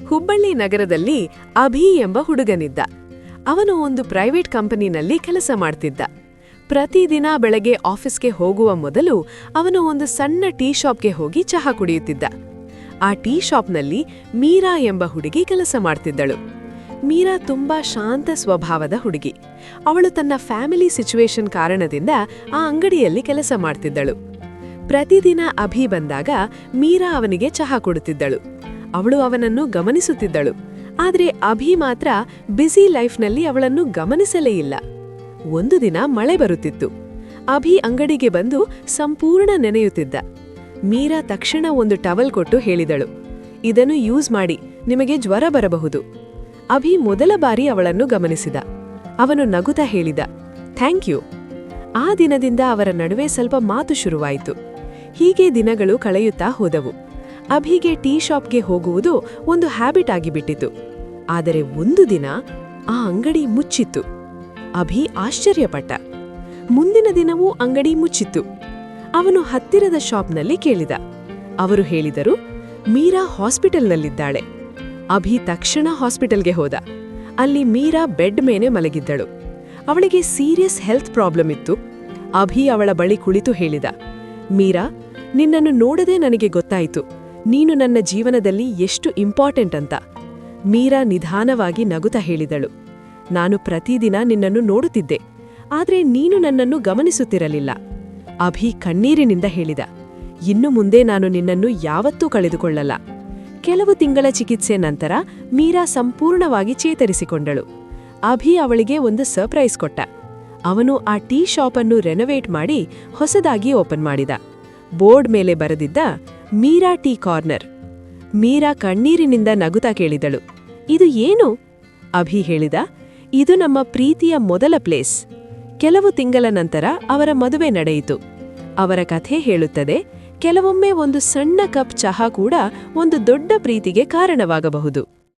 ಹುಬ್ಬಳ್ಳಿ ನಗರದಲ್ಲಿ ಅಭಿ ಎಂಬ ಹುಡುಗನಿದ್ದ. ಅವನು ಒಂದು ಪ್ರೈವೇಟ್ ಕಂಪನಿನಲ್ಲಿ ಕೆಲಸ ಮಾಡ್ತಿದ್ದ. ಪ್ರತಿದಿನ ಬೆಳಗ್ಗೆ ಆಫೀಸ್ಗೆ ಹೋಗುವ ಮೊದಲು ಅವನು ಒಂದು ಸಣ್ಣ ಟೀ ಶಾಪ್ಗೆ ಹೋಗಿ ಚಹಾ ಕುಡಿಯುತ್ತಿದ್ದ. ಆ ಟೀ ಶಾಪ್ನಲ್ಲಿ ಮೀರಾ ಎಂಬ ಹುಡುಗಿ ಕೆಲಸ ಮಾಡ್ತಿದ್ದಳು. ಮೀರಾ ತುಂಬಾ ಶಾಂತ ಸ್ವಭಾವದ ಹುಡುಗಿ. ಅವಳು ತನ್ನ ಫ್ಯಾಮಿಲಿ ಸಿಚುವೇಶನ್ ಕಾರಣದಿಂದ ಆ ಅಂಗಡಿಯಲ್ಲಿ ಕೆಲಸ ಮಾಡ್ತಿದ್ದಳು. ಪ್ರತಿದಿನ ಅಭಿ ಬಂದಾಗ ಮೀರಾ ಅವನಿಗೆ ಚಹಾ ಕೊಡುತ್ತಿದ್ದಳು. ಅವಳು ಅವನನ್ನು ಗಮನಿಸುತ್ತಿದ್ದಳು. ಆದರೆ ಅಭಿ ಮಾತ್ರ ಬ್ಯುಸಿ ಲೈಫ್ನಲ್ಲಿ ಅವಳನ್ನು ಗಮನಿಸಲೇ ಇಲ್ಲ. ಒಂದು ದಿನ ಮಳೆ ಬರುತ್ತಿತ್ತು. ಅಭಿ ಅಂಗಡಿಗೆ ಬಂದು ಸಂಪೂರ್ಣ ನೆನೆಯುತ್ತಿದ್ದ. ಮೀರಾ ತಕ್ಷಣ ಒಂದು ಟವಲ್ ಕೊಟ್ಟು ಹೇಳಿದಳು, ಇದನ್ನು ಯೂಸ್ ಮಾಡಿ, ನಿಮಗೆ ಜ್ವರ ಬರಬಹುದು. ಅಭಿ ಮೊದಲ ಬಾರಿ ಅವಳನ್ನು ಗಮನಿಸಿದ. ಅವನು ನಗುತ್ತಾ ಹೇಳಿದ, ಥ್ಯಾಂಕ್ ಯು. ಆ ದಿನದಿಂದ ಅವರ ನಡುವೆ ಸ್ವಲ್ಪ ಮಾತು ಶುರುವಾಯಿತು. ಹೀಗೆ ದಿನಗಳು ಕಳೆಯುತ್ತಾ ಹೋದವು. ಅಭಿಗೆ ಟೀ ಶಾಪ್ಗೆ ಹೋಗುವುದು ಒಂದು ಹ್ಯಾಬಿಟ್ ಆಗಿಬಿಟ್ಟಿತು. ಆದರೆ ಒಂದು ದಿನ ಆ ಅಂಗಡಿ ಮುಚ್ಚಿತ್ತು. ಅಭಿ ಆಶ್ಚರ್ಯಪಟ್ಟ. ಮುಂದಿನ ದಿನವೂ ಅಂಗಡಿ ಮುಚ್ಚಿತ್ತು. ಅವನು ಹತ್ತಿರದ ಶಾಪ್ನಲ್ಲಿ ಕೇಳಿದ. ಅವರು ಹೇಳಿದರು, ಮೀರಾ ಹಾಸ್ಪಿಟಲ್ನಲ್ಲಿದ್ದಾಳೆ. ಅಭಿ ತಕ್ಷಣ ಹಾಸ್ಪಿಟಲ್ಗೆ ಹೋದ. ಅಲ್ಲಿ ಮೀರಾ ಬೆಡ್ ಮೇಲೆ ಮಲಗಿದ್ದಳು. ಅವಳಿಗೆ ಸೀರಿಯಸ್ ಹೆಲ್ತ್ ಪ್ರಾಬ್ಲಮ್ ಇತ್ತು. ಅಭಿ ಅವಳ ಬಳಿ ಕುಳಿತು ಹೇಳಿದ, ಮೀರಾ, ನಿನ್ನನ್ನು ನೋಡದೆ ನನಗೆ ಗೊತ್ತಾಯಿತು, ನೀನು ನನ್ನ ಜೀವನದಲ್ಲಿ ಎಷ್ಟು ಇಂಪಾರ್ಟೆಂಟ್ ಅಂತ. ಮೀರಾ ನಿಧಾನವಾಗಿ ನಗುತ್ತಾ ಹೇಳಿದಳು, ನಾನು ಪ್ರತಿದಿನ ನಿನ್ನನ್ನು ನೋಡುತ್ತಿದ್ದೆ, ಆದರೆ ನೀನು ನನ್ನನ್ನು ಗಮನಿಸುತ್ತಿರಲಿಲ್ಲ. ಅಭಿ ಕಣ್ಣೀರಿನಿಂದ ಹೇಳಿದ, ಇನ್ನು ಮುಂದೆ ನಾನು ನಿನ್ನನ್ನು ಯಾವತ್ತೂ ಕಳೆದುಕೊಳ್ಳಲ್ಲ. ಕೆಲವು ತಿಂಗಳ ಚಿಕಿತ್ಸೆ ನಂತರ ಮೀರಾ ಸಂಪೂರ್ಣವಾಗಿ ಚೇತರಿಸಿಕೊಂಡಳು. ಅಭಿ ಅವಳಿಗೆ ಒಂದು ಸರ್ಪ್ರೈಸ್ ಕೊಟ್ಟ. ಅವನು ಆ ಟೀ ಶಾಪನ್ನು ರೆನೋವೇಟ್ ಮಾಡಿ ಹೊಸದಾಗಿ ಓಪನ್ ಮಾಡಿದ. ಬೋರ್ಡ್ ಮೇಲೆ ಬರೆದಿದ್ದ, ಮೀರಾ ಟೀ ಕಾರ್ನರ್. ಮೀರಾ ಕಣ್ಣೀರಿನಿಂದ ನಗುತ್ತಾ ಕೇಳಿದಳು, ಇದು ಏನು? ಅಭಿ ಹೇಳಿದ, ಇದು ನಮ್ಮ ಪ್ರೀತಿಯ ಮೊದಲ ಪ್ಲೇಸ್. ಕೆಲವು ತಿಂಗಳ ನಂತರ ಅವರ ಮದುವೆ ನಡೆಯಿತು. ಅವರ ಕಥೆ ಹೇಳುತ್ತದೆ, ಕೆಲವೊಮ್ಮೆ ಒಂದು ಸಣ್ಣ ಕಪ್ ಚಹಾ ಕೂಡ ಒಂದು ದೊಡ್ಡ ಪ್ರೀತಿಗೆ ಕಾರಣವಾಗಬಹುದು.